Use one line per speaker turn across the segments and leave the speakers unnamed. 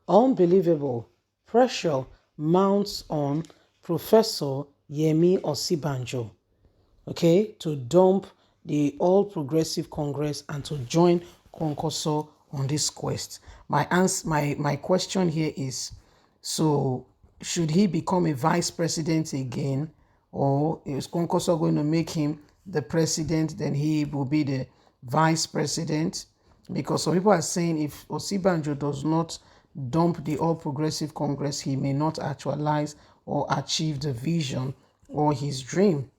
Unbelievable. Pressure mounts on Professor Yemi Osinbajo, okay, to dump the All Progressive Congress and to join Konkoso on this quest. My question here is, so should he become a vice president again, or is Konkoso going to make him the president, then he will be the vice president? Because some people are saying if Osinbajo does not dump the All Progressive Congress, he may not actualize or achieve the vision or his dream.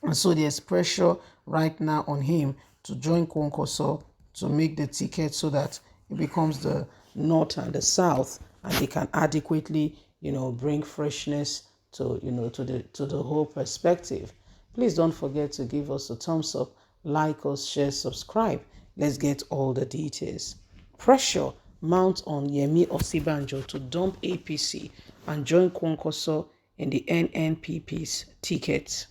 And so there's pressure right now on him to join Kwankwaso to make the ticket so that it becomes the North and the South, and they can adequately, bring freshness to, to the whole perspective. Please don't forget to give us a thumbs up, like us, share, subscribe. Let's get all the details. Pressure mounts on Yemi Osinbajo to dump APC and join Kwankwaso in the NNPP's ticket.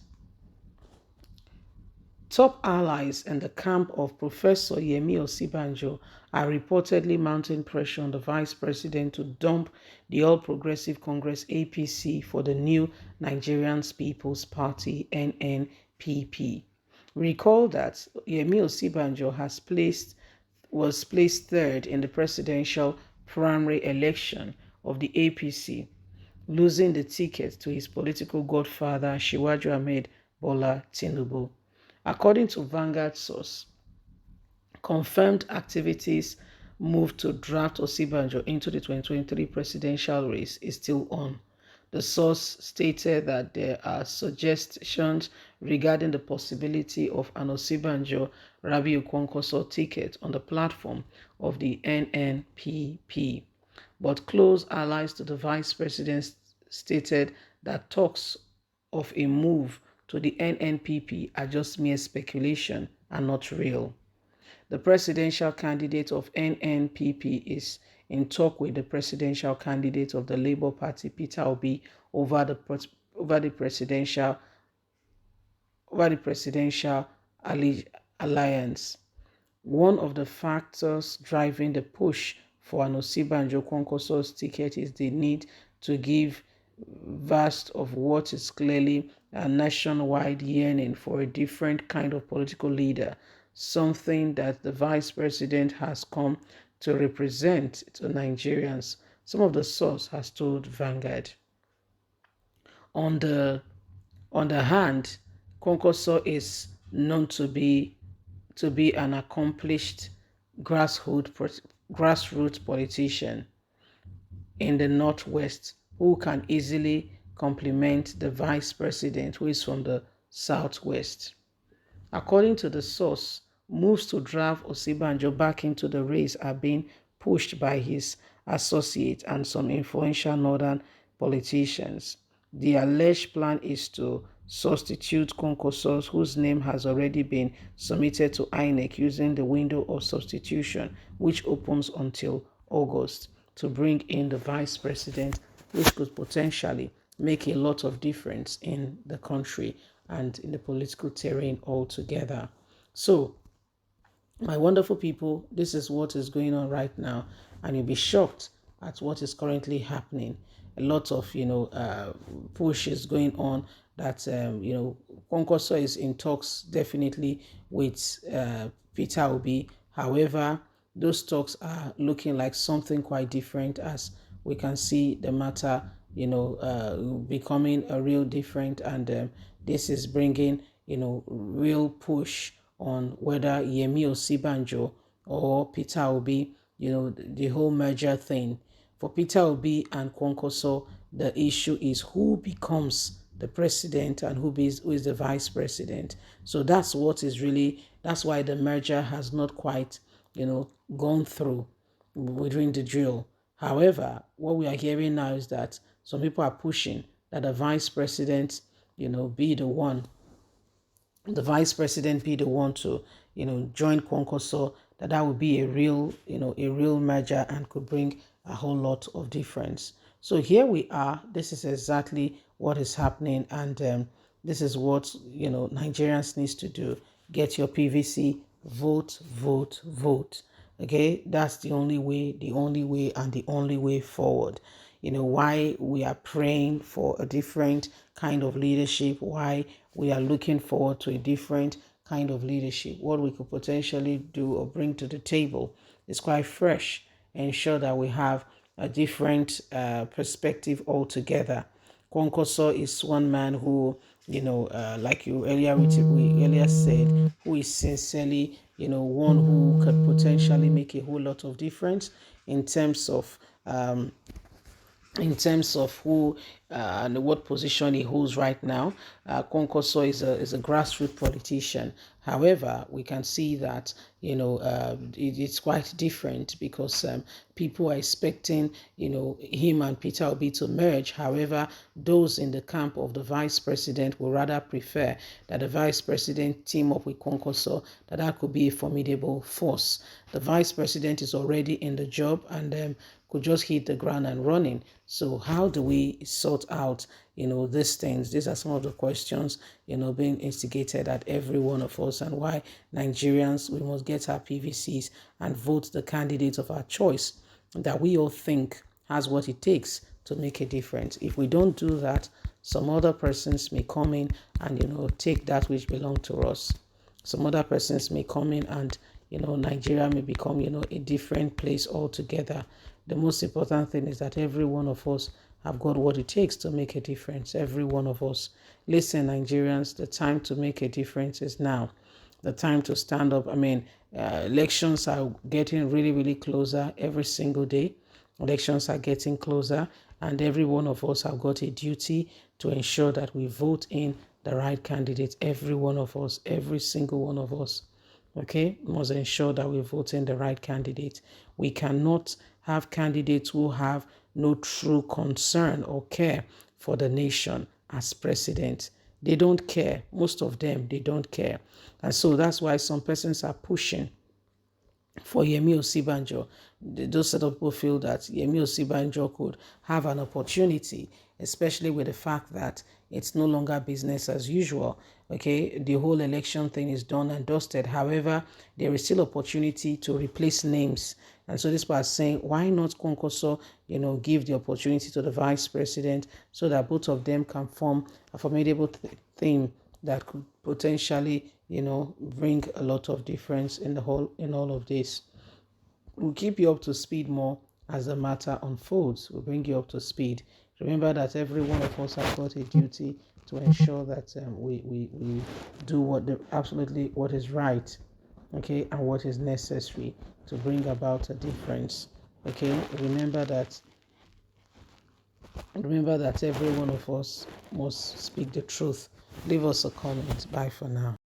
Top allies in the camp of Professor Yemi Osinbajo are reportedly mounting pressure on the vice president to dump the All Progressive Congress APC for the new Nigerian People's Party NNPP. Recall that Yemi Osinbajo was placed third in the presidential primary election of the APC, losing the ticket to his political godfather Shiwaju Ahmed Bola Tinubu. According to Vanguard source, confirmed activities moved to draft Osinbajo into the 2023 presidential race is still on. The source stated that there are suggestions regarding the possibility of an Osinbajo Rabiu Kwankwaso ticket on the platform of the NNPP. But close allies to the vice president stated that talks of a move to the NNPP are just mere speculation and not real. The presidential candidate of NNPP is in talk with the presidential candidate of the Labour Party, Peter Obi, over the presidential alliance. One of the factors driving the push for an Osinbajo Kwankwaso's ticket is the need to give vast of what is clearly a nationwide yearning for a different kind of political leader, something that the vice president has come to represent to Nigerians. Some of the source has told Vanguard. On the hand, Kwankwaso is known to be an accomplished grassroots politician in the Northwest who can easily complement the vice president who is from the Southwest. According to the source, moves to draft Osinbajo back into the race are being pushed by his associates and some influential northern politicians. The alleged plan is to substitute Kwankwaso, whose name has already been submitted to INEC using the window of substitution, which opens until August, to bring in the vice president, which could potentially make a lot of difference in the country and in the political terrain altogether. So, my wonderful people, this is what is going on right now, and you'll be shocked at what is currently happening. A lot of, push is going on that, Kwankwaso is in talks definitely with Peter Obi. However, those talks are looking like something quite different, as we can see the matter, becoming a real different, and this is bringing, real push on whether Yemi Osinbajo or Peter Obi, the whole merger thing. For Peter Obi and Kwankwaso, the issue is who becomes the president and who is the vice president. So that's why the merger has not quite, gone through within the drill. However, what we are hearing now is that some people are pushing that the vice president, be the one to, join Kwankwaso, that would be a real merger and could bring a whole lot of difference. So here we are. This is exactly what is happening, and this is what, Nigerians needs to do. Get your PVC, vote, vote, vote. Okay, that's the only way, and the only way forward. Why we are praying for a different kind of leadership, why we are looking forward to a different kind of leadership, what we could potentially do or bring to the table is quite fresh, ensure that we have a different perspective altogether. Kwankoso is one man who, like we earlier said, who is sincerely, one who could potentially make a whole lot of difference in terms of who and what position he holds right now. Kwankoso is a grassroots politician. However, we can see that it's quite different because people are expecting him and Peter Obi to merge. However, those in the camp of the vice president will rather prefer that the vice president team up with Kwankoso, that could be a formidable force. The vice president is already in the job and could just hit the ground and running. So how do we sort out, these things? These are some of the questions, being instigated at every one of us, and why Nigerians, we must get our PVCs and vote the candidate of our choice that we all think has what it takes to make a difference. If we don't do that, some other persons may come in and, take that which belongs to us. Some other persons may come in and, Nigeria may become, a different place altogether. The most important thing is that every one of us have got what it takes to make a difference. Every one of us. Listen, Nigerians, the time to make a difference is now. The time to stand up. Elections are getting really, really closer every single day. Elections are getting closer, and every one of us have got a duty to ensure that we vote in the right candidate. Every one of us, every single one of us. Okay, we must ensure that we vote in the right candidate. We cannot have candidates who have no true concern or care for the nation as president. They don't care. Most of them, they don't care. And so that's why some persons are pushing for Yemi Osinbajo. Those set of people feel that Yemi Osinbajo could have an opportunity, especially with the fact that it's no longer business as usual. Okay, the whole election thing is done and dusted. However, there is still opportunity to replace names. And so this part is saying, why not Kwankoso, give the opportunity to the vice president so that both of them can form a formidable thing that could potentially, bring a lot of difference in all of this. We'll keep you up to speed more as the matter unfolds. We'll bring you up to speed. Remember that every one of us has got a duty to ensure that we do absolutely what is right, okay, and what is necessary to bring about a difference. Okay, remember that every one of us must speak the truth. Leave us a comment. Bye for now.